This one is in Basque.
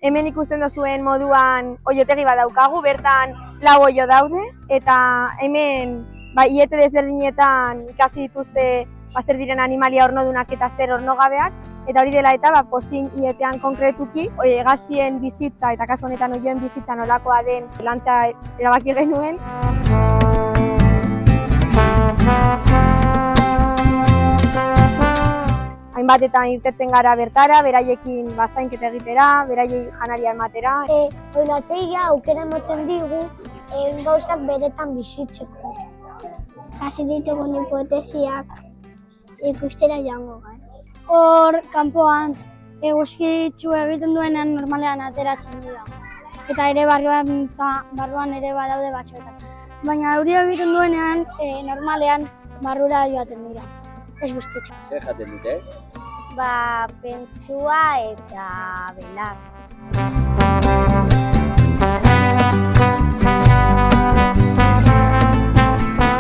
Hemen ikusten duzuen moduan oilotegi bat daukagu, bertan 4 oilo daude, eta hemen ilete desberdinetan ikasi dituzte zer diren animalia ornodunak eta zer ornogabeak, eta hori dela eta pozin hiletean konkretuki hegaztien bizitza eta kasu honetan oiloen bizitza nolakoa den lantzea erabaki genuen. Hainbatetan irtetzen gara bertara, beraiekin zainketa egitera, beraiei janaria ematera. Oilategia aukera ematen digu gauzak beretan bizitzeko. Hasi ditugun hipotesiak ikustera joango gara. Hor, kanpoan, eguzkitsu egiten duenean normalean ateratzen dira. Eta ere barruan ere badaude batzuetan. Baina euria egiten duenean, normalean barrura joaten dira. Ez guztietxak. Zer jaten dute? Pentsua eta belar.